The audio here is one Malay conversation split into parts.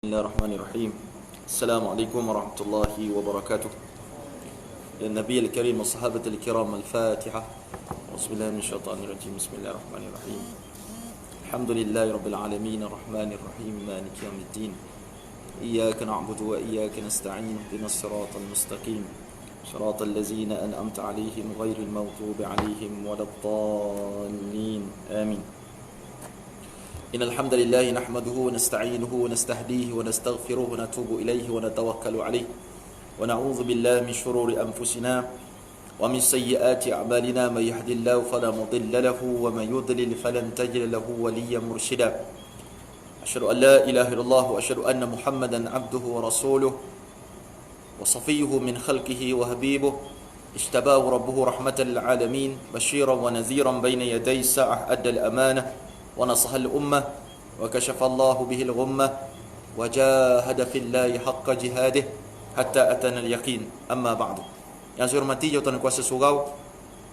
Bismillahirrahmanirrahim. Assalamualaikum warahmatullahi wabarakatuh. Ya Nabi al-Karim wa sahabatul kiram, al-Fatihah. Bismillahirrahmanirrahim. Syaitanirrajim. Bismillahirrahmanirrahim. Alhamdulillahi rabbil alamin, arrahmanirrahim, maliki yaumiddin. Iyyaka na'budu wa iyyaka nasta'in. Ihdinas siratal mustaqim. Siratal ladzina an'amta 'alaihim ghairil maghdubi 'alaihim waladdallin. Amin. إن الحمد لله نحمده ونستعينه ونستهديه ونستغفره ونتوب إليه ونتوكل عليه ونعوذ بالله من شرور أنفسنا ومن سيئات أعمالنا من يهد الله فلا مضل له ومن يضلل فلن تجد له وليا مرشدا أشهد أن لا إله إلا الله وأشهد أن محمدا عبده ورسوله وصفيه من خلقه وحبيبه اجتباه ربه رحمة للعالمين بشيرا ونذيرا بين يدي الساعة أدى الأمانة ونصح الأمة وكشف الله به الغمة وجاهد في الله حق جهاده حتى أتانا اليقين. أما بعد. Yang saya hormati jawatan kuasa surau,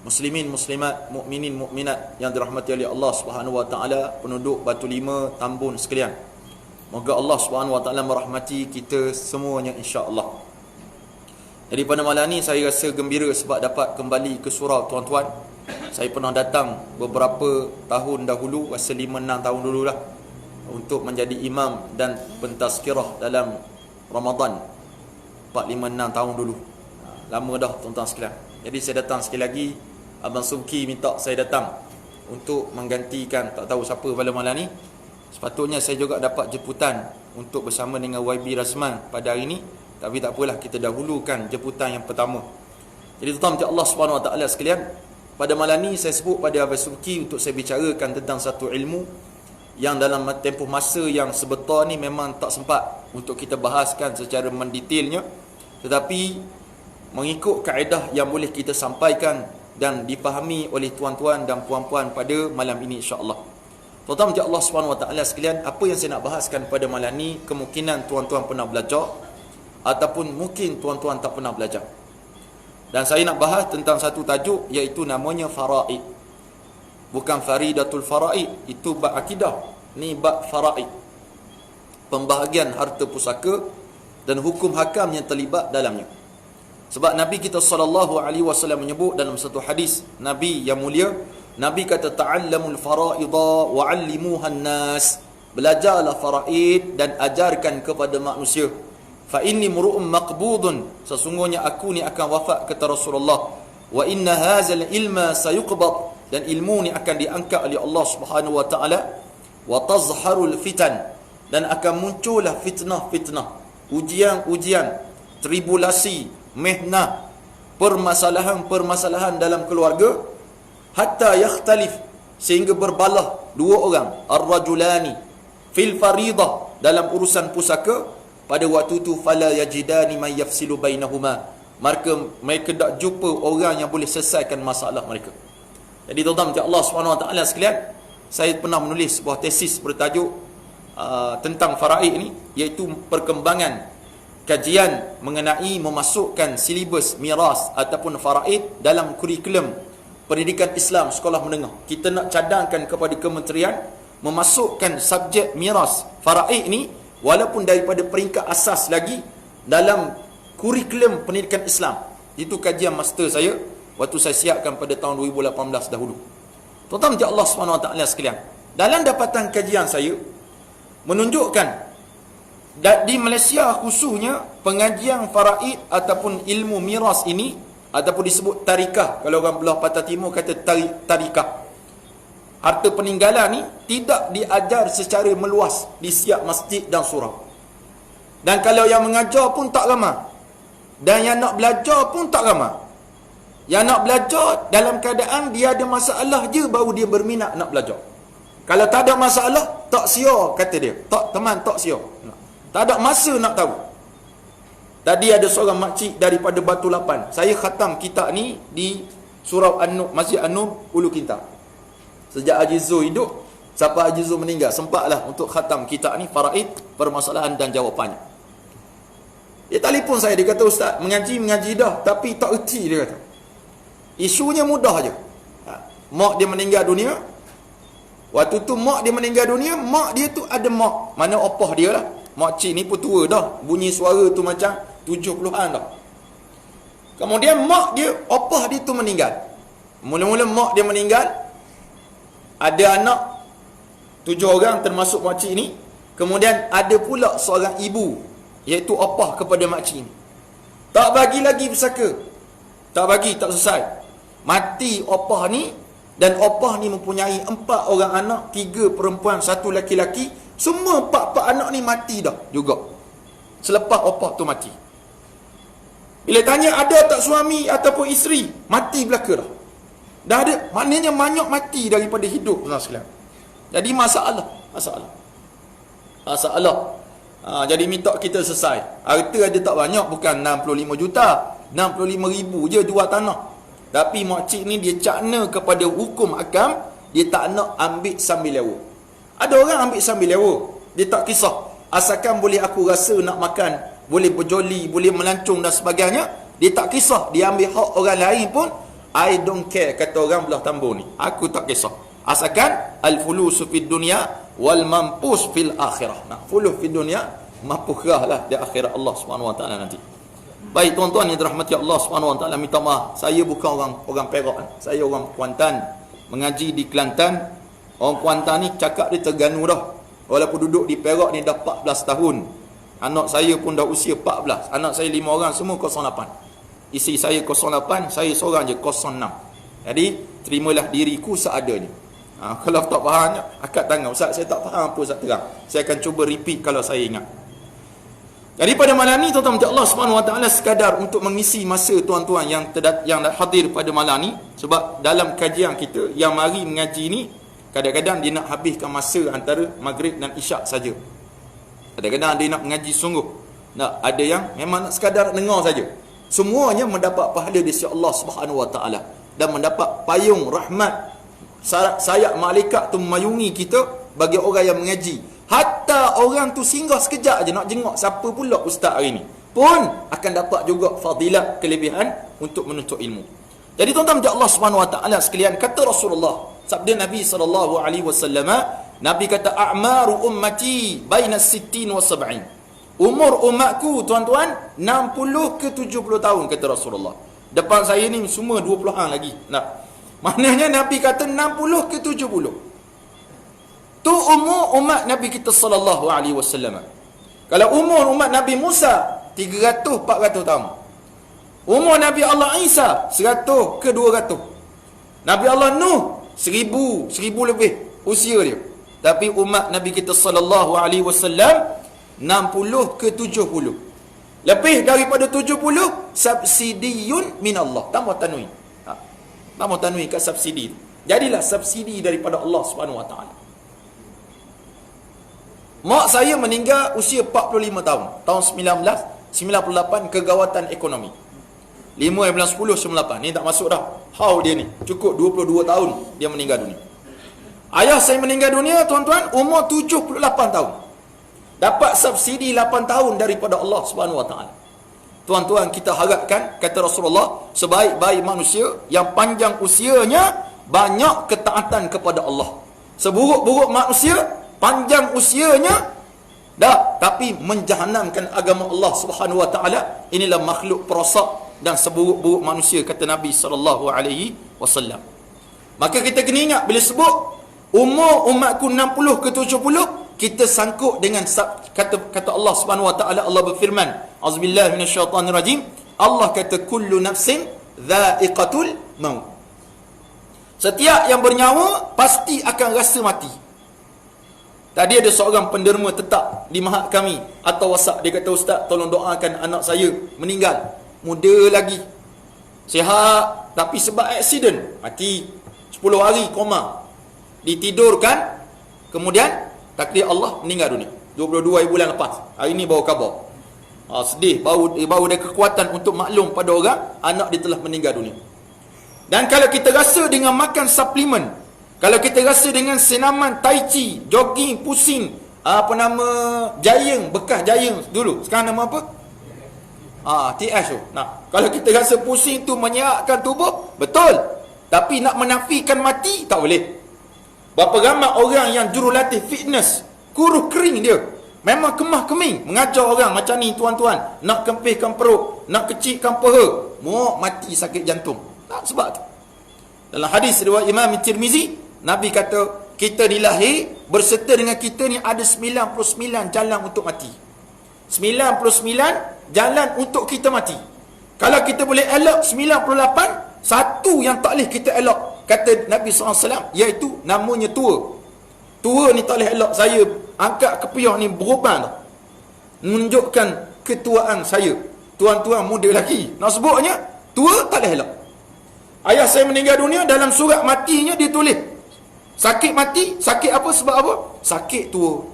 muslimin, muslimat, mukminin, mukminat yang dirahmati oleh Allah Subhanahu wa taala, penduduk Batu Lima, Tambun sekalian. Moga Allah Subhanahu wa taala merahmati kita semuanya insya-Allah. Jadi pada malam ni saya rasa gembira sebab dapat kembali ke surau tuan-tuan. Saya pernah datang beberapa tahun dahulu, rasa 5-6 tahun dululah, untuk menjadi imam dan pentazkirah dalam Ramadan 4-5-6 tahun dulu. Lama dah tuan-tuan sekalian. Jadi saya datang sekali lagi. Abang Subki minta saya datang untuk menggantikan, tak tahu siapa pada malam ni. Sepatutnya saya juga dapat jemputan untuk bersama dengan YB Razman pada hari ni, tapi tak apalah, kita dahulukan jemputan yang pertama. Jadi tuan-tuan Allah Subhanahu wa taala sekalian, pada malam ni saya sebut pada Abang Subki untuk saya bicarakan tentang satu ilmu yang dalam tempoh masa yang sebetul ni memang tak sempat untuk kita bahaskan secara mendetailnya, tetapi mengikut kaedah yang boleh kita sampaikan dan dipahami oleh tuan-tuan dan puan-puan pada malam ini insya-Allah. Tuan-tuan Allah Subhanahu wa taala sekalian, apa yang saya nak bahaskan pada malam ni kemungkinan tuan-tuan pernah belajar ataupun mungkin tuan-tuan tak pernah belajar. Dan saya nak bahas tentang satu tajuk, iaitu namanya faraid. Bukan faridatul faraid, itu bab akidah. Ni bab faraid, pembahagian harta pusaka dan hukum hakam yang terlibat dalamnya. Sebab Nabi kita SAW menyebut dalam satu hadis Nabi yang mulia, Nabi kata ta'allamul faraida wa'allimuhan nas. Belajarlah faraid dan ajarkan kepada manusia. Fa inni mur'um maqbudun, sesungguhnya aku ni akan wafat, kata Rasulullah. Wa inna hadzal ilma sayuqbad, dan ilmu ni akan diangkat oleh Allah Subhanahu wa taala. Wa tazharul fitan, dan akan muncullah fitnah-fitnah, ujian-ujian, tribulasi, mihnah, permasalahan-permasalahan dalam keluarga, hatta yakhtalif, sehingga berbalah dua orang, ar-rajulani fil faridah, dalam urusan pusaka. Pada waktu itu fala yajidani man yafsilu bainahuma, maka mereka tak jumpa orang yang boleh selesaikan masalah mereka. Jadi tuan-tuan Allah Subhanahu wa taala sekalian, saya pernah menulis sebuah tesis bertajuk tentang faraid ini, iaitu perkembangan kajian mengenai memasukkan silibus miras ataupun faraid dalam kurikulum pendidikan Islam sekolah menengah. Kita nak cadangkan kepada kementerian memasukkan subjek miras faraid ini, walaupun daripada peringkat asas lagi, dalam kurikulum pendidikan Islam. Itu kajian master saya waktu saya siapkan pada tahun 2018 dahulu. Tuan-tuan Allah SWT sekalian, dalam dapatan kajian saya menunjukkan di Malaysia khususnya, pengajian faraid ataupun ilmu miras ini, ataupun disebut tarikah, kalau orang belah Patah Timur kata tarikah, harta peninggalan ni tidak diajar secara meluas di setiap masjid dan surau. Dan kalau yang mengajar pun tak ramai, dan yang nak belajar pun tak ramai. Yang nak belajar dalam keadaan dia ada masalah je, baru dia berminat nak belajar. Kalau tak ada masalah, tak sia, kata dia. Tak, teman, tak sia. Tak ada masa nak tahu. Tadi ada seorang makcik daripada Batu Lapan. Saya khatam kitab ni di surau An-Nur, Masjid An-Nur, Ulu Kintar. Sejak Haji Zul hidup sampai Haji Zul meninggal, sempatlah untuk khatam kitab ni, faraid, permasalahan dan jawapannya. Dia telefon saya, dia kata, Ustaz, mengaji dah, tapi tak erti, dia kata. Isunya mudah je. Mak dia meninggal dunia. Waktu tu mak dia meninggal dunia, mak dia tu ada mak, mana opah dia lah, Makcik ni pun tua dah. Bunyi suara tu macam 70-an dah. Kemudian mak dia, opah dia tu meninggal. Mula-mula mak dia meninggal. Ada anak 7 orang termasuk makcik ni. Kemudian ada pula seorang ibu, iaitu opah kepada makcik ni. Tak bagi lagi pusaka. Tak bagi, tak selesai. Mati opah ni. Dan opah ni mempunyai 4 orang anak, 3 perempuan, 1 lelaki-lelaki. Semua 4 anak ni mati dah juga. Selepas opah tu mati. Bila tanya ada tak suami ataupun isteri, mati belaka dah. Dah ada, maknanya banyak mati daripada hidup. Jadi masalah. Jadi minta kita selesai. Harta ada tak banyak, bukan 65 juta. 65 ribu je jual tanah. Tapi makcik ni dia cakna kepada hukum akam, dia tak nak ambil sambil lewa. Ada orang ambil sambil lewa, dia tak kisah. Asalkan boleh aku rasa nak makan, boleh berjoli, boleh melancong dan sebagainya, dia tak kisah. Dia ambil hak orang lain pun, I don't care, kata orang belah tambur ni. Aku tak kisah. Asalkan al-fulusu fid dunya wal mampus fil akhirah. Nah, fulus fid dunya, mampuhlah di akhirat Allah Subhanahu wa taala nanti. Baik tuan-tuan yang dirahmati Allah Subhanahu wa taala, minta maaf. Saya bukan orang Perak. Saya orang Kuantan, mengaji di Kelantan. Orang Kuantan ni cakap dia Terengganu dah. Walaupun duduk di Perak ni dah 14 tahun. Anak saya pun dah usia 14. Anak saya 5 orang, semua 08. Isi saya 08, saya seorang je 06. Jadi terimalah diriku seadanya. Kalau tak faham, akad tangan. Ustaz, saya tak faham apa Ustaz terang. Saya akan cuba repeat kalau saya ingat. Jadi pada malam ni tuan-tuan, Allah Subhanahu wa taala sekadar untuk mengisi masa tuan-tuan yang hadir pada malam ni, sebab dalam kajian kita yang mari mengaji ni kadang-kadang dia nak habiskan masa antara maghrib dan isyak saja. Kadang-kadang dia nak mengaji sungguh. Ada yang memang nak sekadar dengar saja. Semuanya mendapat pahala di sisi Allah Subhanahu wa taala dan mendapat payung rahmat sayap malaikat tu memayungi kita bagi orang yang mengaji. Hatta orang tu singgah sekejap aja nak jenguk siapa pula ustaz hari ni, pun akan dapat juga fadilat, kelebihan untuk menuntut ilmu. Jadi tuan-tuan Allah Subhanahu wa taala sekalian, kata Rasulullah, sabda Nabi sallallahu alaihi wasallam, Nabi kata a'maru ummati baina 60 wa 70. Umur umatku tuan-tuan 60 ke 70 tahun, kata Rasulullah. Depan saya ni semua 20-an lagi. Maknanya Nabi kata 60 ke 70. Tu umur umat Nabi kita sallallahu alaihi wasallam. Kalau umur umat Nabi Musa 300-400 tahun. Umur Nabi Allah Isa 100 ke 200. Nabi Allah Nuh 1000 lebih usia dia. Tapi umat Nabi kita sallallahu alaihi wasallam 60 ke 70. Lebih daripada 70 subsidiyun min Allah. Tambah tanwin. Tambah tanwin kat subsidi. Jadilah subsidi daripada Allah Subhanahu wa taala. Mak saya meninggal usia 45 tahun. Tahun 1998, kegawatan ekonomi. 5/10/98. Ni tak masuk dah. How dia ni? Cukup 22 tahun dia meninggal dunia. Ayah saya meninggal dunia, tuan-tuan, umur 78 tahun. Dapat subsidi 8 tahun daripada Allah Subhanahu wa taala. Tuan-tuan, kita harapkan, kata Rasulullah, sebaik-baik manusia yang panjang usianya, banyak ketaatan kepada Allah. Seburuk-buruk manusia, panjang usianya tapi menjahanamkan agama Allah Subhanahu wa taala. Inilah makhluk perosak dan seburuk-buruk manusia, kata Nabi sallallahu alaihi wasallam. Maka kita kena ingat bila sebut umur umatku 60 ke 70, kita sangkut dengan kata Allah Subhanahu wa taala. Allah berfirman, auzubillahi minasyaitanirrajim. Allah kata kullu nafsin dha'iqatul maut. Setiap yang bernyawa pasti akan rasa mati. Tadi ada seorang penderma tetap di mahat kami atau WhatsApp, dia kata, Ustaz, tolong doakan anak saya meninggal. Muda lagi, sihat, tapi sebab aksiden mati. 10 hari koma, ditidurkan, kemudian takdir Allah meninggal dunia 22 bulan lepas. Hari ni bawa khabar. Sedih, baru ada kekuatan untuk maklum pada orang anak dia telah meninggal dunia. Dan kalau kita rasa dengan makan suplemen, kalau kita rasa dengan senaman tai chi, jogging, pusing, Giant, bekas Giant dulu, sekarang nama apa? TH tu. Kalau kita rasa pusing tu menyehatkan tubuh, betul. Tapi nak menafikan mati, tak boleh. Berapa ramai orang yang jurulatih fitness, kurus kering dia, Memang kemah keming mengajar orang macam ni tuan-tuan, nak kempihkan perut, nak kecilkan peha, mau mati sakit jantung. Tak, sebab tu dalam hadis riwayat Imam Tirmizi, Nabi kata kita dilahir berserta dengan kita ni ada 99 jalan untuk mati. 99 jalan untuk kita mati. Kalau kita boleh elak 98, satu yang tak boleh kita elak, kata Nabi SAW, iaitu namanya tua. Tua ni tak boleh elak. Saya angkat kepiah ni berubah dah, menunjukkan ketuaan saya. Tuan-tuan muda lagi, nak sebutnya tua tak boleh elak. Ayah saya meninggal dunia, dalam surat matinya dia tulis sakit mati. Sakit apa? Sebab apa? Sakit tua.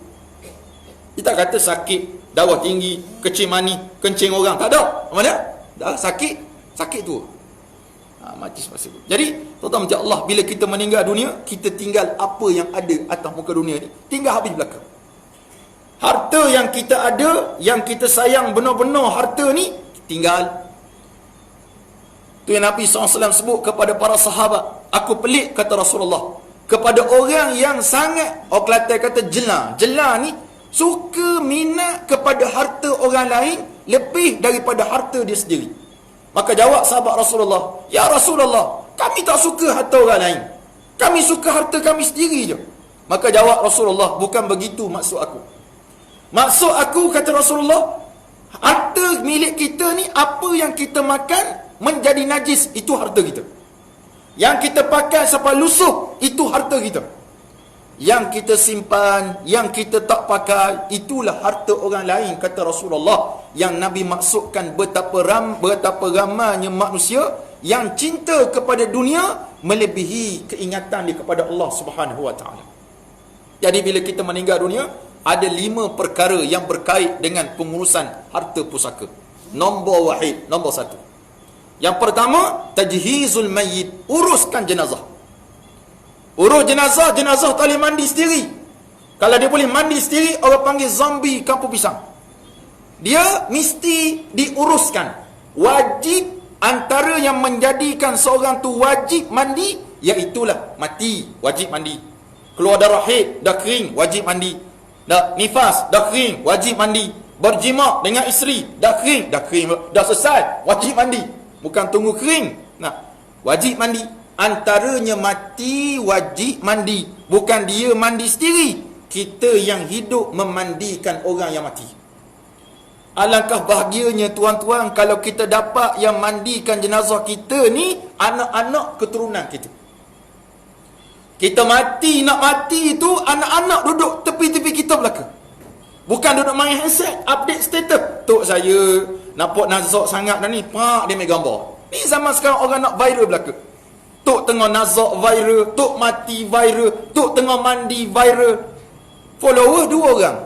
Dia tak kata sakit darah tinggi, kecil mani, kencing orang. Tak ada. Mana? Dah sakit tua. Mati semasa itu. Jadi tuan-tuan macam Allah, bila kita meninggal dunia, kita tinggal apa yang ada atas muka dunia ni, tinggal habis belaka. Harta yang kita ada, yang kita sayang benar-benar, harta ni tinggal. Tu yang Nabi SAW sebut kepada para sahabat. Aku pelik, kata Rasulullah, kepada orang yang sangat, orang Kelantan kata jela ni, suka minat kepada harta orang lain lebih daripada harta dia sendiri. Maka jawab sahabat Rasulullah, ya Rasulullah, kami tak suka harta orang lain, kami suka harta kami sendiri je. Maka jawab Rasulullah, bukan begitu maksud aku. Maksud aku, kata Rasulullah, harta milik kita ni, apa yang kita makan menjadi najis, itu harta kita. Yang kita pakai sampai lusuh, itu harta kita. Yang kita simpan, yang kita tak pakai, itulah harta orang lain, kata Rasulullah. Yang Nabi maksudkan betapa ramainya manusia yang cinta kepada dunia melebihi keingatan dia kepada Allah Subhanahu Wa Taala. Jadi bila kita meninggal dunia, ada 5 perkara yang berkait dengan pengurusan harta pusaka. Nombor 1. Yang pertama, tajhizul mayyit, uruskan jenazah. Urus jenazah tak boleh mandi sendiri. Kalau dia boleh mandi sendiri, orang panggil zombie kampung pisang. Dia mesti diuruskan. Wajib, antara yang menjadikan seorang tu wajib mandi, iaitulah mati, wajib mandi. Keluar darah haid, dah kering, wajib mandi. Dah nifas, dah kering, wajib mandi. Berjima dengan isteri, dah kering, dah selesai, wajib mandi. Bukan tunggu kering. Wajib mandi. Antaranya mati, wajib mandi. Bukan dia mandi sendiri, kita yang hidup memandikan orang yang mati. Alangkah bahagianya tuan-tuan kalau kita dapat yang mandikan jenazah kita ni anak-anak keturunan kita. Kita mati, nak mati tu, anak-anak duduk tepi-tepi kita belaka. Bukan duduk main handset, update status. Tok saya nampak nazak sangat dah ni, pak dia main gambar. Ni zaman sekarang orang nak viral belaka. Tok tengah nazak viral, tok mati viral, tok tengah mandi viral. Follower 2 orang,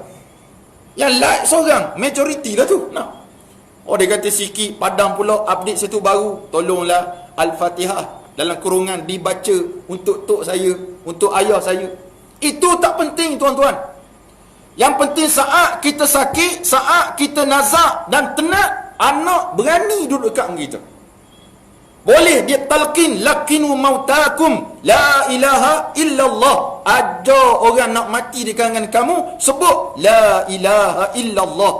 yang like seorang, majoriti lah tu. Dia kata sikit padang pula update satu baru. Tolonglah Al-Fatihah dalam kurungan dibaca untuk tok saya, untuk ayah saya. Itu tak penting tuan-tuan. Yang penting saat kita sakit, saat kita nazak dan tenat, anak berani duduk dekat kita. Boleh dia talqin, lakinu mautakum la ilaha illallah. Ada orang nak mati di kalangan kamu, sebut la ilaha illallah.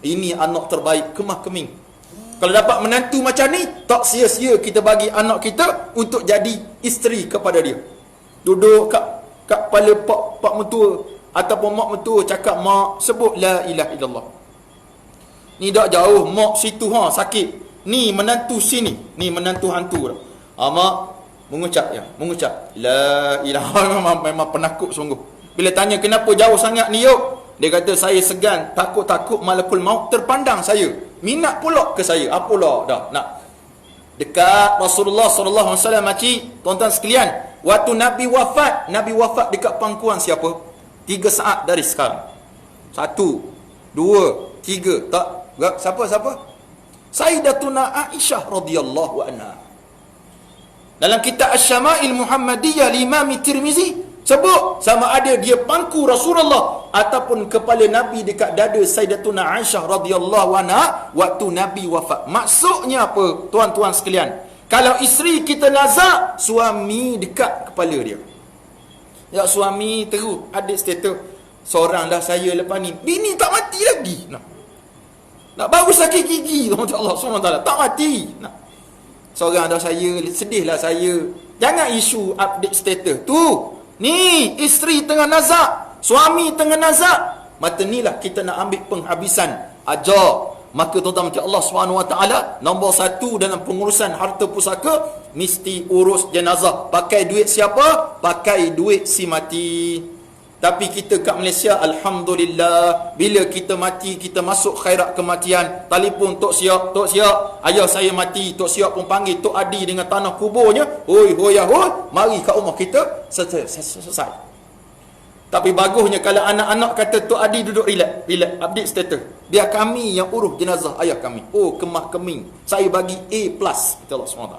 Ini anak terbaik, kemah keming. Kalau dapat menantu macam ni, tak sia-sia kita bagi anak kita untuk jadi isteri kepada dia. Duduk kat kepala pak mentua ataupun mak mentua, cakap mak, sebut la ilaha illallah. Ni tak jauh, mak situ sakit, ni menantu sini, ni menantu hantu dah. Mak mengucap la ilaha, memang penakut sungguh. Bila tanya kenapa jauh sangat ni yuk, dia kata saya segan, takut malakul maut terpandang saya, minat pula ke saya. Apalah dah nak dekat Rasulullah sallallahu alaihi wasallam. Makcik, tuan-tuan sekalian, waktu Nabi wafat dekat pangkuan siapa? 3 saat dari sekarang. 1, 2, 3. Tak, siapa? Sayyidatuna Aisyah radhiyallahu anha. Dalam kitab Asy-Syama'il Muhammadiyah Imam Tirmizi sebut sama ada dia pangku Rasulullah ataupun kepala Nabi dekat dada Sayyidatuna Aisyah radhiyallahu anha waktu Nabi wafat. Maksudnya apa tuan-tuan sekalian? Kalau isteri kita nazak, suami dekat kepala dia. Ya, suami terus ada status, Seorang dah saya lepas ni, bini tak mati lagi. Nak baru sakit gigi, Allah SWT tak mati. Seorang dah saya, sedihlah saya. Jangan isu update status tu. Ni isteri tengah nazak, suami tengah nazak. Maka inilah kita nak ambil penghabisan ajar. Maka tuan-tuan macam Allah SWT, nombor satu dalam pengurusan harta pusaka, mesti urus jenazah. Pakai duit siapa? Pakai duit si mati. Tapi kita kat Malaysia, Alhamdulillah, bila kita mati, kita masuk khairat kematian, telefon Tok Siap, Tok Siap, ayah saya mati. Tok Siap pun panggil Tok Adi dengan tanah kuburnya. Hoi, mari kat rumah kita, selesai. Tapi bagusnya kalau anak-anak kata Tok Adi duduk relax, update status. Biar kami yang urus jenazah ayah kami. Oh, kemah keming. Saya bagi A+, kata Allah SWT.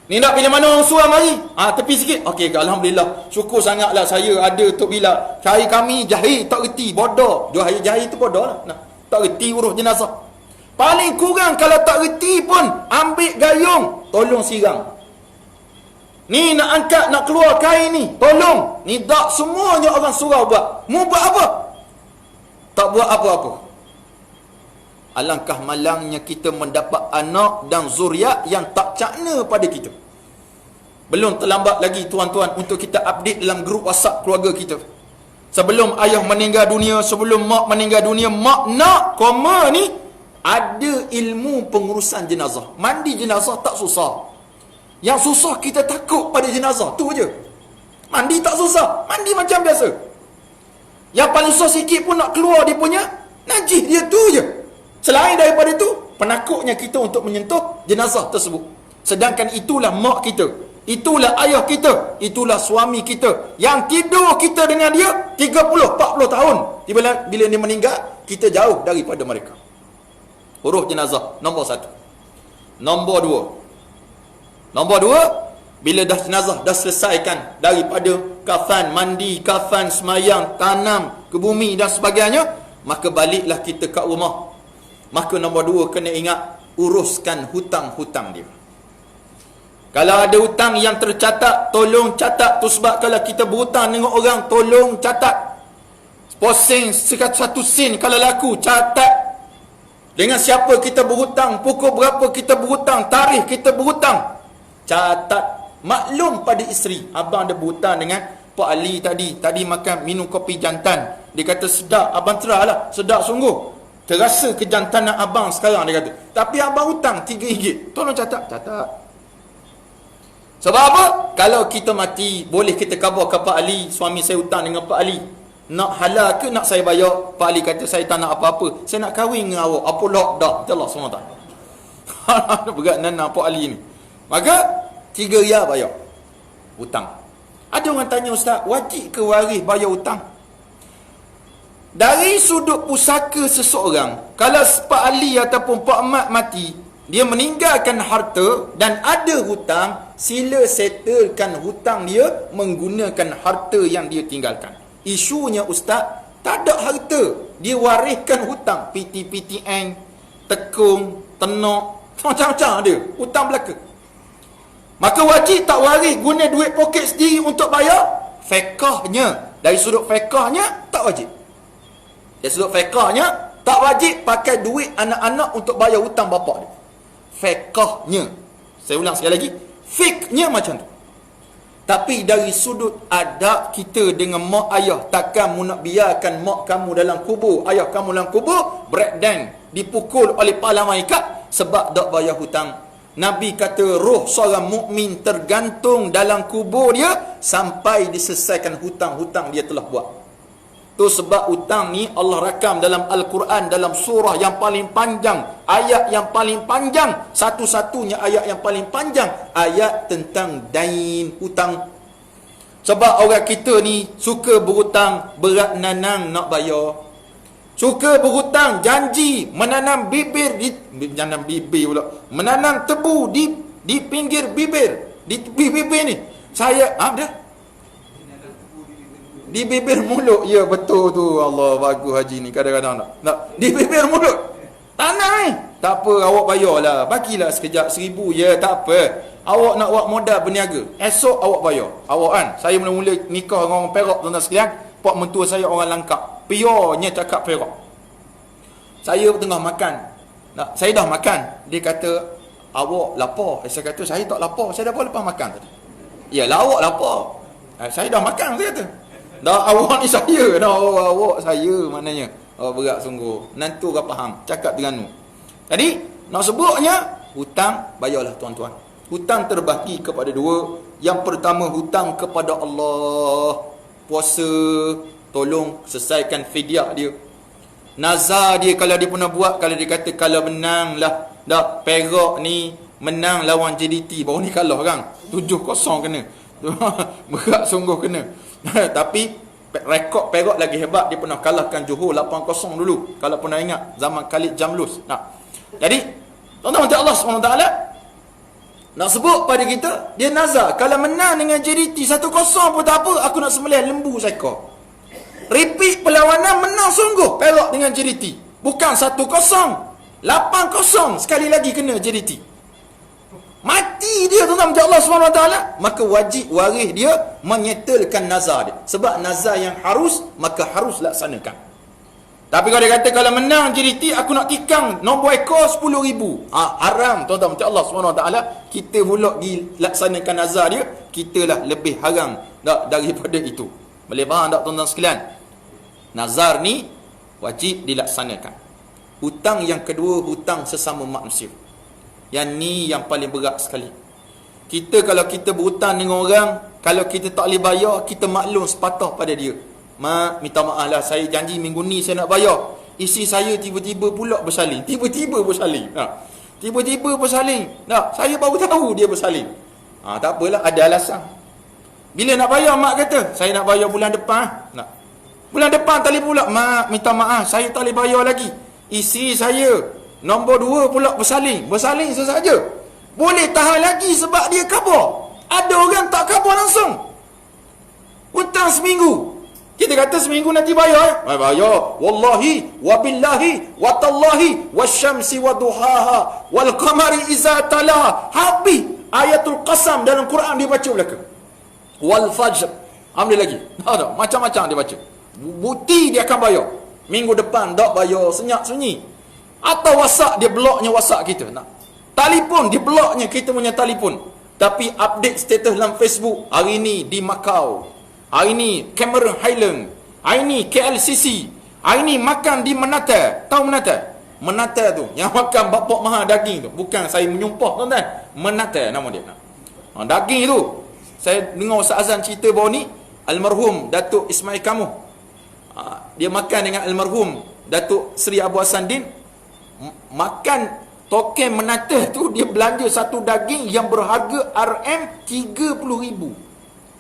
Ni nak pilih mana orang suam mari? Tepi sikit. Okey, Alhamdulillah. Syukur sangatlah saya ada Tok Bila. Cari kami jahil tak reti, bodoh. Jahil tu bodoh lah. Tak reti urus jenazah. Paling kurang kalau tak reti pun, ambil gayung, tolong sirang. Ni nak angkat, nak keluar kain ni, tolong. Ni tak semuanya orang surau buat. Mu buat apa? Tak buat apa-apa. Alangkah malangnya kita mendapat anak dan zuriat yang tak cakna pada kita. Belum terlambat lagi tuan-tuan untuk kita update dalam grup WhatsApp keluarga kita. Sebelum ayah meninggal dunia, sebelum mak meninggal dunia, mak nak koma ni ada ilmu pengurusan jenazah. Mandi jenazah tak susah. Yang susah kita takut pada jenazah, tu je. Mandi tak susah, mandi macam biasa. Yang paling susah sikit pun nak keluar dia punya najis, dia tu je. Selain daripada itu, penakutnya kita untuk menyentuh jenazah tersebut. Sedangkan itulah mak kita, itulah ayah kita, itulah suami kita, yang tidur kita dengan dia 30-40 tahun. Bila dia meninggal, kita jauh daripada mereka. Urus jenazah, nombor satu. Nombor dua, bila dah jenazah dah selesaikan daripada kafan, mandi, kafan, semayang, tanam ke bumi dan sebagainya, maka baliklah kita kat rumah. Maka nombor dua, kena ingat, uruskan hutang-hutang dia. Kalau ada hutang yang tercatat, tolong catat tu. Sebab kalau kita berhutang dengan orang, tolong catat. Posing satu sen kalau laku, catat. Dengan siapa kita berhutang, pukul berapa kita berhutang, tarikh kita berhutang, catat. Maklum pada isteri, abang ada berhutang dengan Pak Ali tadi makan minum kopi jantan. Dia kata sedap, abang terahlah, sedap sungguh. Terasa kejantanan abang sekarang, dia kata. Tapi abang hutang RM3. Tolong catat. Sebab apa? Kalau kita mati, boleh kita khabar ke Pak Ali, suami saya hutang dengan Pak Ali. Nak halal ke nak saya bayar? Pak Ali kata, saya tak nak apa-apa. Saya nak kahwin dengan awak. Apa lok dak? Kata Allah SWT. Berat nana Pak Ali ni. Maka, RM3 bayar. Hutang. Ada orang tanya, Ustaz, wajib ke waris bayar hutang? Dari sudut pusaka seseorang, kalau Pak Ali ataupun Pak Mat mati, dia meninggalkan harta dan ada hutang, sila settlekan hutang dia menggunakan harta yang dia tinggalkan. Isunya, Ustaz, tak ada harta, dia wariskan hutang. PTPTN, tekung, tenok, macam-macam ada hutang belaka. Maka wajib tak waris guna duit poket sendiri untuk bayar? Fiqahnya, dari sudut fiqahnya, tak wajib. Dari sudut fiqahnya, tak wajib pakai duit anak-anak untuk bayar hutang bapak dia. Fiqahnya, saya ulang sekali lagi, fiqhnya macam tu. Tapi dari sudut adab kita dengan mak ayah, takkan mu nak biarkan mak kamu dalam kubur, ayah kamu dalam kubur, breakdown, dipukul oleh para malaikat sebab tak bayar hutang. Nabi kata roh seorang mukmin tergantung dalam kubur dia sampai diselesaikan hutang-hutang dia telah buat. Tu sebab hutang ni Allah rakam dalam Al-Quran, dalam surah yang paling panjang, ayat yang paling panjang, satu-satunya ayat yang paling panjang, ayat tentang dain, hutang. Sebab orang kita ni suka berhutang, berat nanang nak bayar. Suka berhutang, janji menanam bibir menanam tebu di pinggir bibir, di tepi bibir ni. Saya dah di bibir mulut. Ya betul tu. Allah, bagus haji ni. Kadang-kadang nak di bibir mulut. Tanah tak apa, awak bayarlah. Bagilah sekejap 1,000 je, tak apa. Awak nak buat modal berniaga, esok awak bayar. Awak kan, saya mula-mula nikah dengan orang Perak, tuan-tuan sekalian. Pak mentua saya orang Langkap, piornya cakap Perak. Saya tengah makan, saya dah makan. Dia kata, awak lapar. Saya kata, saya tak lapar, saya dah pun lepas makan tadi. Yalah, awak lapar. Saya dah makan, saya kata. Dah, awak ni saya. Dah, awak saya maknanya. Berat sungguh. Nantu kau faham, cakap dengan nu. Jadi, nak sebutnya, hutang, bayarlah tuan-tuan. Hutang terbahagi kepada dua. Yang pertama, hutang kepada Allah. Puasa, tolong selesaikan fidyah dia. Nazar dia kalau dia pernah buat, kalau dia kata kalau menang lah, dah Perak ni menang lawan JDT, baru ni kalah kan, 7-0 kena. Berat sungguh kena. Tapi rekod Perak lagi hebat, dia pernah kalahkan Johor 8-0 dulu, kalau pernah ingat zaman Khalid Jamlus. Jadi tuan-tuan Allah SWT nak sebut pada kita, dia nazar kalau menang dengan JDT 1-0 pun tak apa, aku nak sembelih lembu seekor. Repeat perlawanan, menang sungguh Perak dengan JDT. Bukan 1-0, 8-0 sekali lagi kena JDT. Mati dia tuan-tuan Allah SWT. Maka wajib waris dia menyetelkan nazar dia. Sebab nazar yang harus, maka harus laksanakan. Tapi kalau dia kata kalau menang JDT aku nak tikang nombor ekor 10,000. Haram tuan-tuan Allah SWT. Kita pula dilaksanakan nazar dia, kita lah lebih haram daripada itu. Boleh faham tak tuan-tuan sekalian? Nazar ni wajib dilaksanakan. Hutang yang kedua, hutang sesama manusia. Yang ni yang paling berat sekali. Kita kalau kita berhutang dengan orang, kalau kita tak boleh bayar, kita maklum sepatah pada dia. Mak, minta maaf lah, saya janji minggu ni saya nak bayar. Isi saya tiba-tiba pula bersalin. Tiba-tiba bersalin. Tiba-tiba bersalin. Saya baru tahu dia bersalin. Tak apalah, ada alasan. Bila nak bayar, mak kata, saya nak bayar bulan depan. Bulan depan tali pula, mak minta maaf, saya tak boleh bayar lagi. Isi saya nombor 2 pula bersalin. Bersalin sesaja. Boleh tahan lagi sebab dia khabar. Ada orang tak khabar langsung. Hutang seminggu. Kita kata seminggu nanti bayar. Bayar. Wallahi, wabillahi, watallahi, wasyamsi waduhaha, wal qamari iza talaha. Habis ayatul qasam dalam Quran dia baca belakang. Wal fajr. Ambil lagi. Macam-macam dia baca. Bukti dia akan bayar. Minggu depan tak bayar, senyap sunyi. Atau WhatsApp, dia bloknya WhatsApp kita. Telefon, dia bloknya kita punya telefon. Tapi update status dalam Facebook, hari ni di Macau, hari ni Cameron Highland, hari ni KLCC, hari ni makan di Menata. Tahu Menata? Menata tu, yang makan bapak mahal daging tu. Bukan saya menyumpah tuan-tuan. Menata nama dia. Daging tu. Saya dengar Ustaz Azan cerita baru ni, almarhum Datuk Ismail Kamuh. Dia makan dengan almarhum Datuk Seri Abu Hassan Din. Makan token Menata tu, dia belanja satu daging yang berharga RM30,000.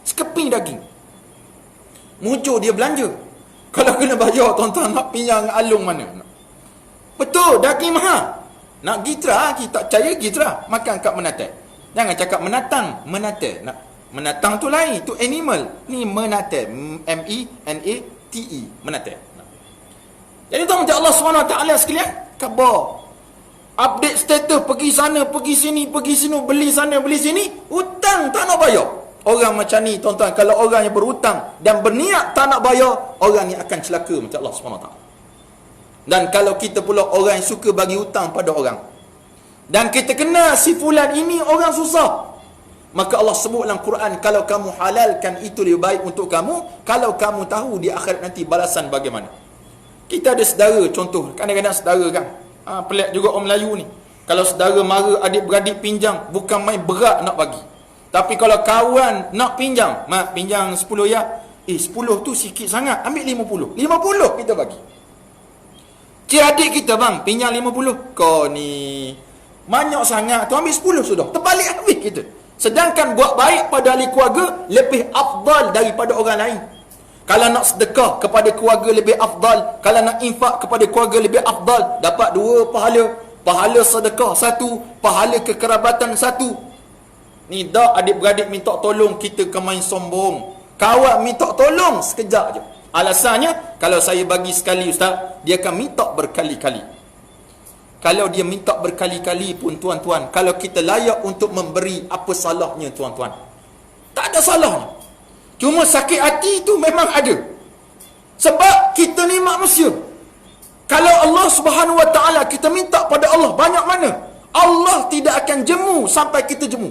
Sekeping daging. Mujur dia belanja. Kalau kena bayar tuan-tuan, nak pinjam alung mana? Betul, daging mahal. Nak gitra, kita tak percaya gitra, makan kat Menata. Jangan cakap menatang, Menata. Menatang tu lain, tu animal. Ni Menata, M-E-N-A-T-E, Menata. Jadi tuan-tuan Allah SWT sekalian, khabar. Update status, pergi sana, pergi sini, beli sana, beli sini. Hutang tak nak bayar. Orang macam ni tuan-tuan, kalau orang yang berhutang dan berniat tak nak bayar, orang ni akan celaka macam Allah SWT. Dan kalau kita pula orang yang suka bagi hutang pada orang, dan kita kenal si fulan ini orang susah, maka Allah sebut dalam Quran, kalau kamu halalkan itu lebih baik untuk kamu, kalau kamu tahu di akhirat nanti balasan bagaimana. Kita ada saudara, contoh, kadang-kadang saudara kan, pelik juga orang Melayu ni. Kalau saudara mara adik-beradik pinjam, bukan main berat nak bagi. Tapi kalau kawan nak pinjam, mak pinjam 10 ya. 10 tu sikit sangat, ambil 50. 50 kita bagi. Cik adik kita bang, pinjam 50. Kau ni banyak sangat, tu ambil 10 sudah. Terbalik habis kita. Sedangkan buat baik pada ahli keluarga lebih afdal daripada orang lain. Kalau nak sedekah kepada keluarga lebih afdal, kalau nak infak kepada keluarga lebih afdal, dapat 2 pahala. Pahala sedekah 1, pahala kekerabatan 1. Ni dah adik-beradik minta tolong, kita ke main sombong. Kawan minta tolong sekejap je. Alasannya, kalau saya bagi sekali ustaz, dia akan minta berkali-kali. Kalau dia minta berkali-kali pun tuan-tuan, kalau kita layak untuk memberi, apa salahnya tuan-tuan? Tak ada salahnya. Cuma sakit hati tu memang ada. Sebab kita ni manusia. Kalau Allah Subhanahu Wa Taala, kita minta pada Allah banyak mana, Allah tidak akan jemu sampai kita jemu.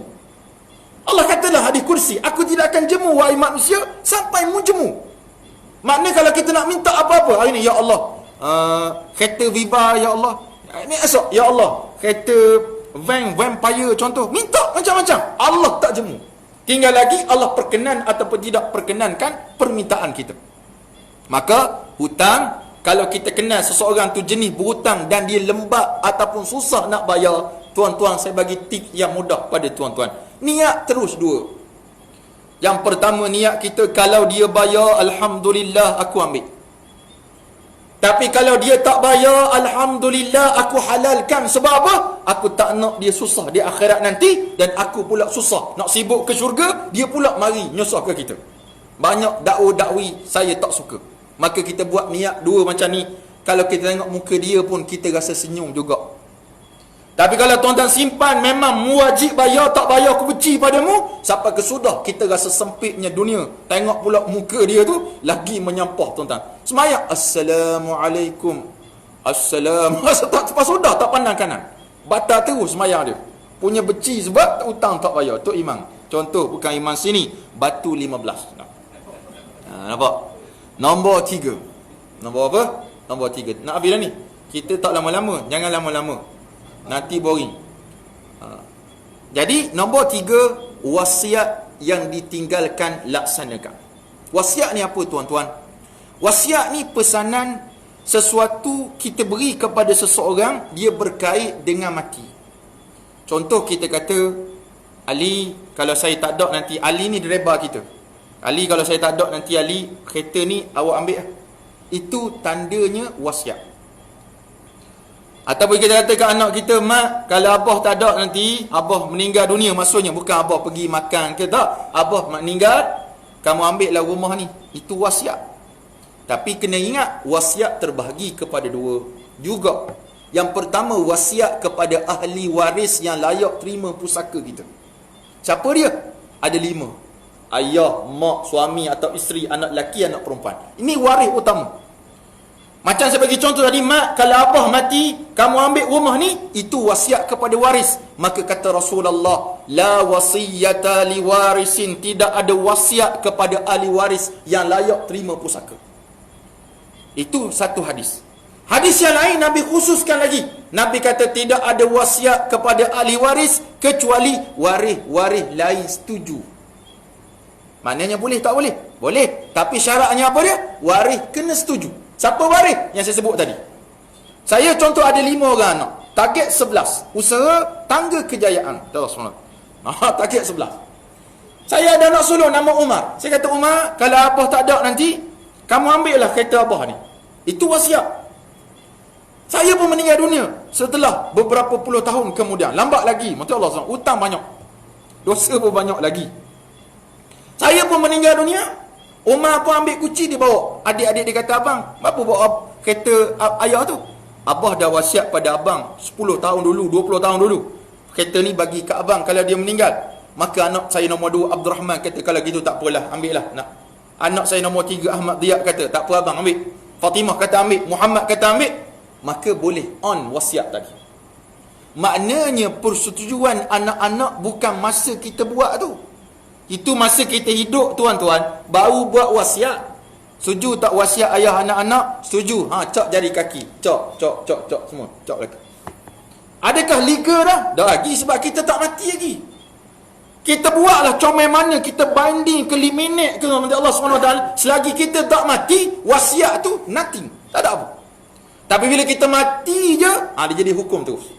Allah katalah hadis kursi, aku tidak akan jemu wahai manusia sampai mu jemu. Maknanya kalau kita nak minta apa-apa hari ni, ya Allah, kereta Viva, ya Allah, ini esok, ya Allah, kereta Vampire contoh, minta macam-macam, Allah tak jemu. Tinggal lagi Allah perkenan ataupun tidak perkenankan permintaan kita. Maka hutang, kalau kita kenal seseorang tu jenis berhutang dan dia lembat ataupun susah nak bayar, tuan-tuan, saya bagi tip yang mudah pada tuan-tuan. Niat terus dua. Yang pertama, niat kita, kalau dia bayar, alhamdulillah aku ambil. Tapi kalau dia tak bayar, alhamdulillah aku halalkan. Sebab apa? Aku tak nak dia susah di akhirat nanti, dan aku pula susah nak sibuk ke syurga, dia pula mari nyusah ke kita. Banyak dakwa-dakwi saya tak suka. Maka kita buat niat dua macam ni. Kalau kita tengok muka dia pun kita rasa senyum juga. Tapi kalau tuan-tuan simpan, memang mu wajib bayar, tak bayar aku benci padamu, sampai kesudah kita rasa sempitnya dunia. Tengok pula muka dia tu lagi menyampah, tuan-tuan. Semayang, Assalamualaikum, Assalamualaikum. Sudah tak pandang kanan, batal terus semayang dia. Punya benci sebab hutang tak bayar. Tok Imam, contoh, bukan Imam sini, Batu 15. Nampak? Nombor 3. Nombor apa? Nombor 3. Nak habis dah ni. Kita tak lama-lama. Jangan lama-lama, nanti boring. Jadi nombor 3, wasiat yang ditinggalkan laksanakan. Wasiat ni apa, tuan-tuan? Wasiat ni pesanan sesuatu kita beri kepada seseorang, dia berkait dengan mati. Contoh, kita kata, Ali, kalau saya tak ada nanti, Ali ni driver kita. Ali, kalau saya tak ada nanti, Ali, kereta ni awak ambil. Itu tandanya wasiat. Ataupun kita kata ke anak kita, mak, kalau abah tak ada nanti, abah meninggal dunia, maksudnya bukan abah pergi makan ke tak, abah meninggal, kamu ambillah rumah ni. Itu wasiat. Tapi kena ingat, wasiat terbahagi kepada dua juga. Yang pertama, wasiat kepada ahli waris yang layak terima pusaka kita. Siapa dia? Ada 5. Ayah, mak, suami atau isteri, anak lelaki, anak perempuan. Ini waris utama. Macam saya bagi contoh tadi, mak, kalau abah mati, kamu ambil rumah ni, itu wasiat kepada waris. Maka kata Rasulullah, la wasiyata li warisin, tidak ada wasiat kepada ahli waris yang layak terima pusaka. Itu satu hadis. Hadis yang lain Nabi khususkan lagi. Nabi kata tidak ada wasiat kepada ahli waris kecuali waris lain setuju. Maknanya boleh tak boleh? Boleh. Tapi syaratnya apa dia? Waris kena setuju. Siapa waris? Yang saya sebut tadi. Saya contoh ada 5 orang anak. Target 11. Usaha tangga kejayaan. Target 11. Saya ada anak sulung nama Umar. Saya kata, Umar, kalau abah tak ada nanti, kamu ambillah kereta abah ni. Itu wasiat. Saya pun meninggal dunia setelah beberapa puluh tahun kemudian. Lambat lagi. Maksud Allah SWT, hutang banyak. Dosa pun banyak lagi. Saya pun meninggal dunia, Umar pun ambil kunci dia bawa. Adik-adik dia kata, abang, apa bawa kereta ayah tu? Abah dah wasiat pada abang 10 tahun dulu, 20 tahun dulu. Kereta ni bagi ke abang kalau dia meninggal. Maka anak saya nombor 2, Abdul Rahman, kata, kalau gitu tak apalah, ambil lah. Nak. Anak saya nombor 3, Ahmad Diak, kata, tak apa abang, ambil. Fatimah kata ambil, Muhammad kata ambil. Maka boleh on wasiat tadi. Maknanya persetujuan anak-anak bukan masa kita buat tu. Itu masa kita hidup, tuan-tuan, baru buat wasiat. Setuju tak wasiat ayah anak-anak? Setuju. Cak jari kaki. Cak semua. Cak lagi. Adakah liga dah? Dah lagi, sebab kita tak mati lagi. Kita buatlah comel mana, kita binding ke minit ke dengan Allah SWT. Selagi kita tak mati, wasiat tu nothing. Tak ada apa. Tapi bila kita mati je, dia jadi hukum terus.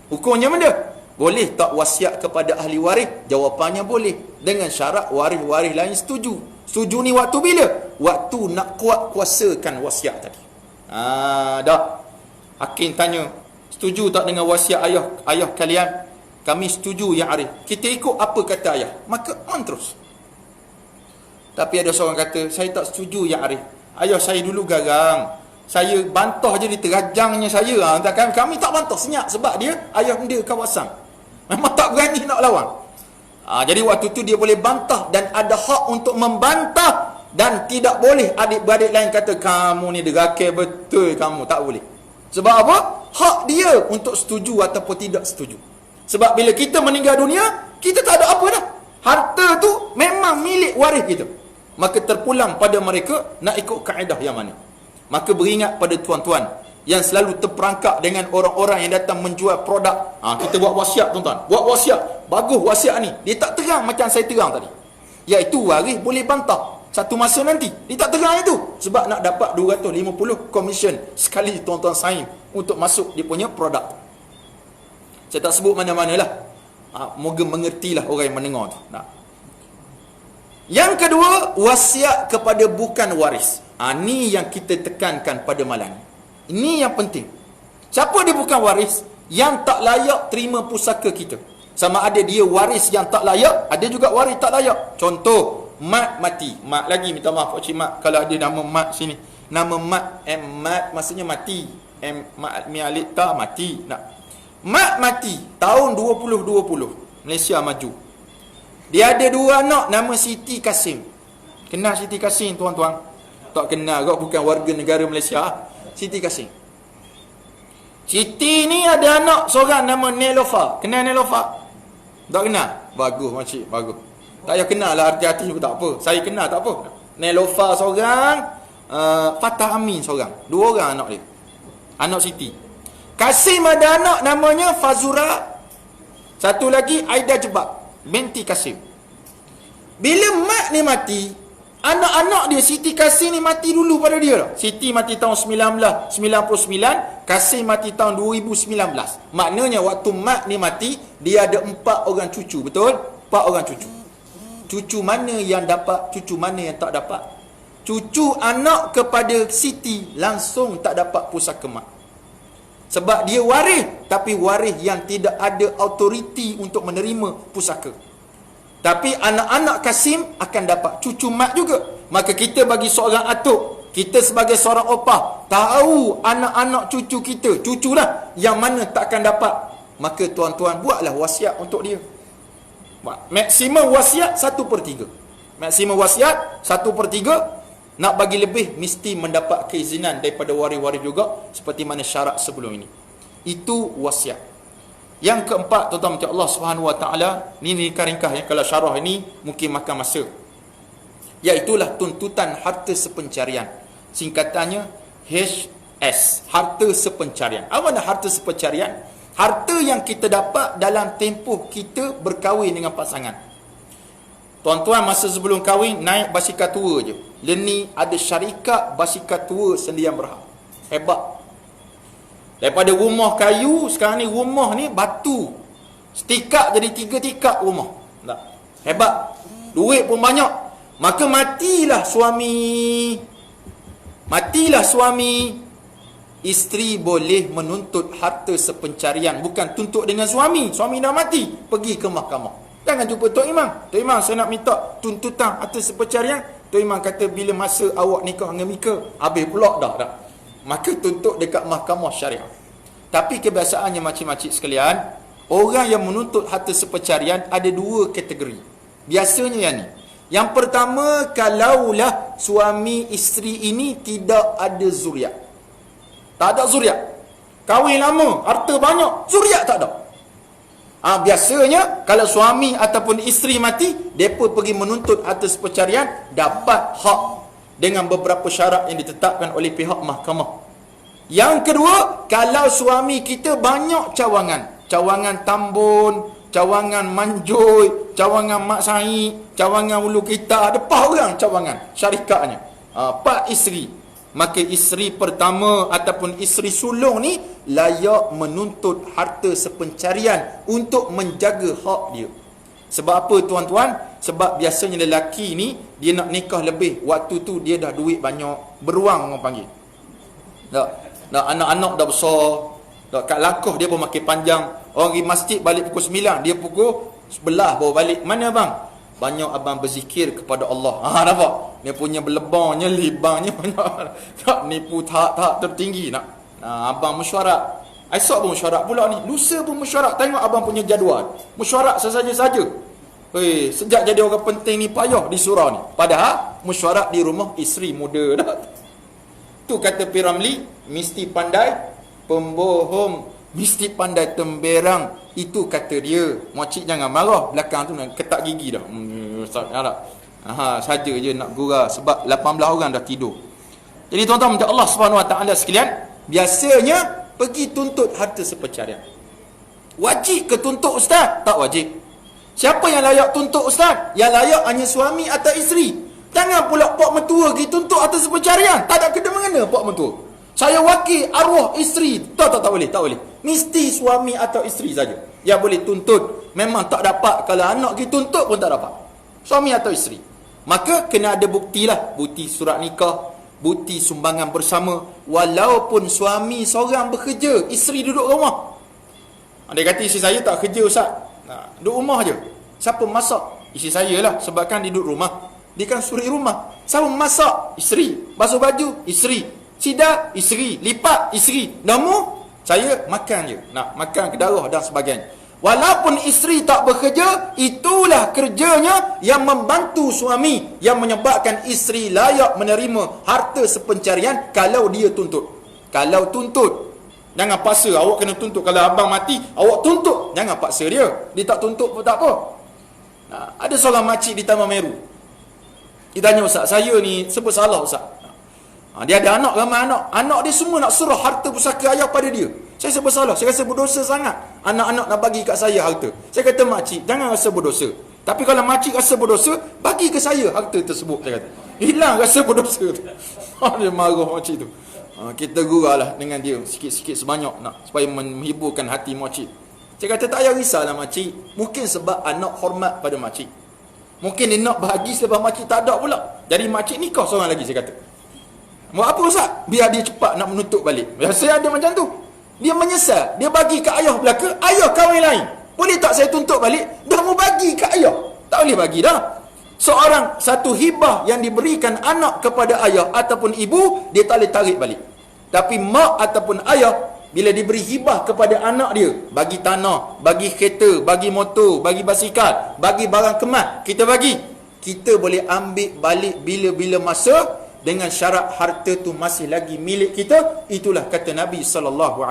Hukumnya mana? Boleh tak wasiat kepada ahli waris? Jawapannya boleh. Dengan syarat waris-waris lain setuju. Setuju ni waktu bila? Waktu nak kuat kuasakan wasiat tadi. Dah. Hakim tanya, setuju tak dengan wasiat ayah kalian? Kami setuju ya Arif. Kita ikut apa kata ayah. Maka on terus. Tapi ada seorang kata, saya tak setuju ya Arif. Ayah saya dulu garang. Saya bantah je diterajangnya saya. Kami tak bantah, senyap. Sebab dia ayah dia kawasan. Memang tak berani nak lawan. Jadi waktu tu dia boleh bantah dan ada hak untuk membantah Dan tidak boleh adik-beradik lain kata kamu ni degakir betul kamu, tak boleh. Sebab apa? Hak dia untuk setuju ataupun tidak setuju. Sebab bila kita meninggal dunia, kita tak ada apa dah. Harta tu memang milik waris kita. Maka terpulang pada mereka nak ikut kaedah yang mana. Maka beringat pada tuan-tuan yang selalu terperangkap dengan orang-orang yang datang menjual produk. Kita buat wasiat tuan-tuan. Buat wasiat. Bagus wasiat ni. Dia tak terang macam saya terang tadi. Iaitu waris boleh bantah satu masa nanti. Dia tak terang itu. Sebab nak dapat 250 komisen sekali tuan-tuan sign untuk masuk dia punya produk. Saya tak sebut mana-mana lah. Moga mengertilah orang yang mendengar tu. Yang kedua, wasiat kepada bukan waris. Ni yang kita tekankan pada malam ni. Ini yang penting. Siapa dia bukan waris? Yang tak layak terima pusaka kita. Sama ada dia waris yang tak layak, ada juga waris tak layak. Contoh, mat mati. Mat lagi, minta maaf Pak Cik Mat kalau ada nama mat sini. Nama mat, mat maksudnya mati. Mat mialik tak mati. Mat mati tahun 2020. Malaysia maju. Dia ada 2 anak nama Siti Kasim. Kenal Siti Kasim tuan-tuan? Tak kenal kau, bukan warga negara Malaysia. Siti Kasim. Siti ni ada anak seorang nama Nelofa. Kenal Nelofa? Tak kenal? Bagus makcik, bagus. Tak payah kenal lah, hati-hati pun tak apa. Saya kenal tak apa. Nelofa seorang, Fatah Amin seorang. 2 orang anak dia. Anak Siti. Kasim ada anak namanya Fazura. Satu lagi Aida Jebak binti Kasim. Bila mak ni mati, anak-anak dia Siti Kasim ni mati dulu pada dia. Siti mati tahun 1999, Kasim mati tahun 2019. Maknanya waktu mak ni mati, dia ada 4 orang cucu, betul? 4 orang cucu. Cucu mana yang dapat, cucu mana yang tak dapat? Cucu anak kepada Siti langsung tak dapat pusaka mak. Sebab dia waris, tapi waris yang tidak ada autoriti untuk menerima pusaka. Tapi anak-anak Kasim akan dapat, cucu mak juga. Maka kita bagi seorang atuk, kita sebagai seorang opah, tahu anak-anak cucu kita, cuculah yang mana tak akan dapat. Maka tuan-tuan buatlah wasiat untuk dia. Maksimum wasiat 1/3. Maksimum wasiat 1/3. Nak bagi lebih, mesti mendapat keizinan daripada waris-waris juga, seperti mana syarat sebelum ini. Itu wasiat. Yang keempat, tuan-tuan macam Allah Subhanahu Wa Taala, ni ringkas ya, kalau syarah ini mungkin makan masa. Iaitulah tuntutan harta sepencarian. Singkatannya HS, harta sepencarian. Apa makna harta sepencarian? Harta yang kita dapat dalam tempoh kita berkahwin dengan pasangan. Tuan-tuan masa sebelum kahwin naik basikal tua je. Leni ada syarikat basikal tua Sendian Berhad. Hebat. Daripada rumah kayu, sekarang ni rumah ni batu. Setikak jadi 3 tikak rumah. Tak. Hebat. Duit pun banyak. Maka matilah suami. Matilah suami. Isteri boleh menuntut harta sepencarian. Bukan tuntut dengan suami. Suami dah mati. Pergi ke mahkamah. Jangan jumpa Tok Imam. Tok Imam, saya nak minta tuntutan atas sepencarian. Tok Imam kata bila masa awak nikah dengan Mika, habis pula dah. Maka tuntut dekat mahkamah syariah. Tapi kebiasaannya makcik-makcik sekalian, orang yang menuntut harta sepencarian ada 2 kategori. Biasanya yang ni. Yang pertama, kalaulah suami isteri ini tidak ada zuriat. Tak ada zuriat. Kahwin lama, harta banyak, zuriat tak ada. Biasanya kalau suami ataupun isteri mati, mereka pergi menuntut harta sepencarian, dapat hak dengan beberapa syarat yang ditetapkan oleh pihak mahkamah. Yang kedua, kalau suami kita banyak cawangan, cawangan Tambun, cawangan Manjoy, cawangan Mak Said, cawangan Ulu Kita, ada 4 orang cawangan syarikatnya, 4 isteri, maka isteri pertama ataupun isteri sulung ni layak menuntut harta sepencarian untuk menjaga hak dia. Sebab apa tuan-tuan? Sebab biasanya lelaki ni dia nak nikah lebih, waktu tu dia dah duit banyak, beruang orang panggil. Dah anak-anak dah besar, dah kat langkah dia pun makin panjang. Orang pergi masjid balik pukul 9, dia pukul 11 baru balik. Mana abang? Banyak abang berzikir kepada Allah. Nampak? Dia punya belebangnya, libangnya banyak. Tak nipu tahap tertinggi nak. Abang mesyuarat. Esok pun mesyuarat pula ni. Lusa pun mesyuarat. Tengok abang punya jadual. Mesyuarat sesaja-saja. Sejak jadi orang penting ni payah di surau ni. Padahal mesyuarat di rumah isteri muda dah. Tu kata Piramli, mesti pandai pembohong, mesti pandai temberang. Itu kata dia. Makcik jangan marah. Belakang tu nak ketak gigi dah. Ustaz harap. Saja je nak gurau sebab 18 orang dah tidur. Jadi tuan-tuan minta Allah Subhanahu Wa Taala sekalian, biasanya pergi tuntut harta sepercarian. Wajib ke tuntut ustaz? Tak wajib. Siapa yang layak tuntut ustaz? Yang layak hanya suami atau isteri. Jangan pula pak mentua pergi tuntut harta sepercarian. Tak ada kena mengena pak mentua. Saya wakil arwah isteri. Tak boleh, tak boleh. Mesti suami atau isteri saja yang boleh tuntut. Memang tak dapat kalau anak pergi tuntut pun tak dapat. Suami atau isteri. Maka kena ada bukti lah. Bukti surat nikah, bukti sumbangan bersama. Walaupun suami seorang bekerja, isteri duduk rumah. Dia kata isteri saya tak kerja ustaz, duduk rumah je. Siapa masak? Isteri saya lah, sebabkan dia duduk rumah. Dia kan suri rumah. Siapa masak? Isteri. Basuh baju? Isteri. Sidar? Isteri. Lipat? Isteri. Namun saya makan je. Nak makan ke darah dan sebagainya. Walaupun isteri tak bekerja, itulah kerjanya yang membantu suami, yang menyebabkan isteri layak menerima harta sepencarian kalau dia tuntut. Kalau tuntut, jangan paksa awak kena tuntut. Kalau abang mati, awak tuntut. Jangan paksa dia. Dia tak tuntut pun tak apa. Ada seorang makcik di Taman Meru. Dia tanya, ustaz, saya ni sebut salah ustaz. Dia ada anak, ramai anak. Anak dia semua nak serah harta pusaka ayah pada dia. Saya sebut salah. Saya rasa berdosa sangat. Anak-anak nak bagi kat saya harta. Saya kata, makcik, jangan rasa berdosa. Tapi kalau makcik rasa berdosa, bagi ke saya harta tersebut. Saya kata, hilang rasa berdosa tu. Dia marah makcik tu. Kita gurau lah dengan dia sikit-sikit sebanyak nak supaya menghiburkan hati makcik. Saya kata, tak payah risaulah makcik. Mungkin sebab anak hormat pada makcik. Mungkin dia nak bahagi sebab makcik tak ada pula. Jadi makcik nikah seorang lagi, saya kata. Buat apa ustaz? Biar dia cepat nak menuntut balik. Saya ada macam tu. Dia menyesal. Dia bagi ke ayah belaka, ayah kahwin lain. Boleh tak saya tuntut balik? Dah mau bagi ke ayah. Tak boleh bagi dah. Seorang satu hibah yang diberikan anak kepada ayah ataupun ibu, dia tak boleh tarik balik. Tapi mak ataupun ayah, bila diberi hibah kepada anak dia, bagi tanah, bagi kereta, bagi motor, bagi basikal, bagi barang kemas, kita bagi. Kita boleh ambil balik bila-bila masa, dengan syarat harta tu masih lagi milik kita. Itulah kata Nabi SAW.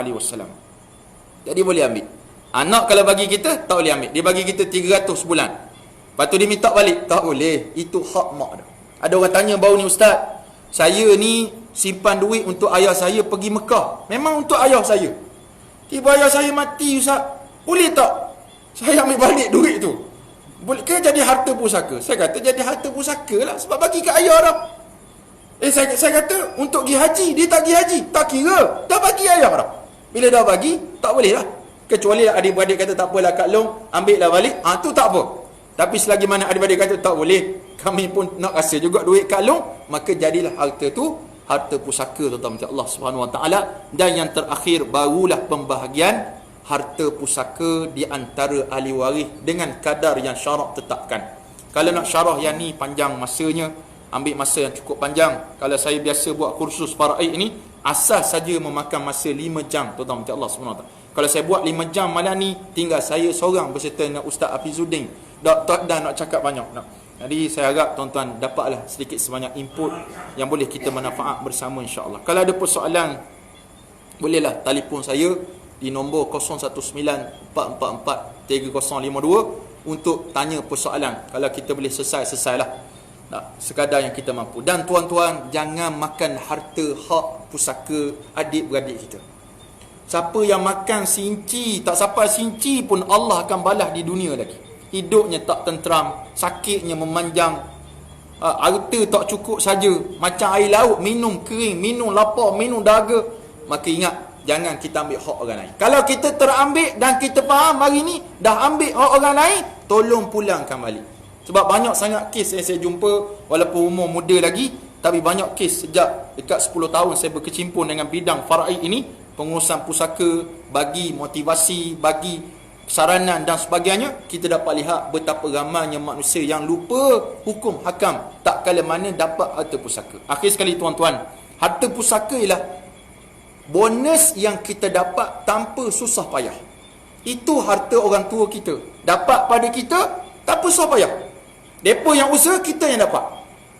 Jadi boleh ambil. Anak kalau bagi kita, tak boleh ambil. Dia bagi kita 300 sebulan. Lepas tu dia minta balik, tak boleh. Itu hak mak dah. Ada orang tanya baru ni, ustaz, saya ni simpan duit untuk ayah saya pergi Mekah. Memang untuk ayah saya. Tiba ayah saya mati ustaz, boleh tak saya ambil balik duit tu? Boleh ke jadi harta pusaka? Saya kata jadi harta pusaka lah, sebab bagi ke ayah dah. Saya kata untuk pergi haji, dia tak pergi haji, tak kira, dah bagi ayah dah. Bila dah bagi, tak boleh lah. Kecuali adik-beradik kata tak apalah Kak Long, ambil lah balik, tu tak apa. Tapi selagi mana adik-beradik kata tak boleh, kami pun nak rasa juga duit Kak Long, maka jadilah harta tu harta pusaka, tuan-tuan Allah Subhanahu Wa Taala. Dan yang terakhir, barulah pembahagian harta pusaka di antara ahli waris dengan kadar yang syarak tetapkan. Kalau nak syarah yang ni panjang masanya, ambil masa yang cukup panjang. Kalau saya biasa buat kursus faraid ini, asas saja memakan masa 5 jam, tuan-tuan Allah SWT. Kalau saya buat 5 jam malam ni, tinggal saya seorang berserta dengan Ustaz Hafizuddin. Tak nak cakap banyak. Jadi saya harap tuan-tuan dapatlah sedikit sebanyak input yang boleh kita manfaat bersama, insya-Allah. Kalau ada persoalan, bolehlah telefon saya di nombor 019-444-3052 untuk tanya persoalan. Kalau kita boleh selesailah. Sekadar yang kita mampu. Dan tuan-tuan, jangan makan harta hak pusaka adik-beradik kita. Siapa yang makan sinci, tak sampai sinci pun Allah akan balas di dunia lagi. Hidupnya tak tenteram, sakitnya memanjang, harta tak cukup saja, macam air laut, minum kering, minum lapar, minum dahaga. Maka ingat, jangan kita ambil hak orang lain. Kalau kita terambil dan kita faham hari ni dah ambil hak orang lain, tolong pulangkan balik. Sebab banyak sangat kes yang saya jumpa, walaupun umur muda lagi, tapi banyak kes sejak dekat 10 tahun saya berkecimpung dengan bidang faraid ini, pengurusan pusaka, bagi motivasi, bagi saranan dan sebagainya. Kita dapat lihat betapa ramainya manusia yang lupa hukum hakam tak kala mana dapat harta pusaka. Akhir sekali tuan-tuan, harta pusaka ialah bonus yang kita dapat tanpa susah payah. Itu harta orang tua kita dapat pada kita Tak apa susah payah. Depa yang usaha, kita yang dapat.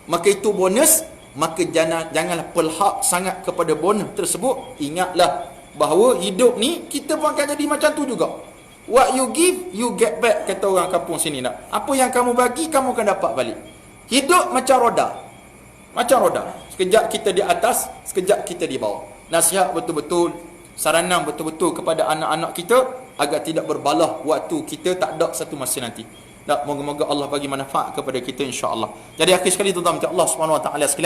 Maka itu bonus. Maka janganlah pelhak sangat kepada bonus tersebut. Ingatlah bahawa hidup ni kita pun akan jadi macam tu juga. What you give, you get back, kata orang kampung sini nak. Apa yang kamu bagi, kamu akan dapat balik. Hidup macam roda. Macam roda. Sekejap kita di atas, sekejap kita di bawah. Nasihat betul-betul, saranan betul-betul kepada anak-anak kita agar tidak berbalah waktu kita tak ada satu masa nanti. Dan moga-moga Allah bagi manfaat kepada kita, insya-Allah. Jadi akhir sekali, tuan-tuan, Allah Subhanahu Wa Taala sekalian,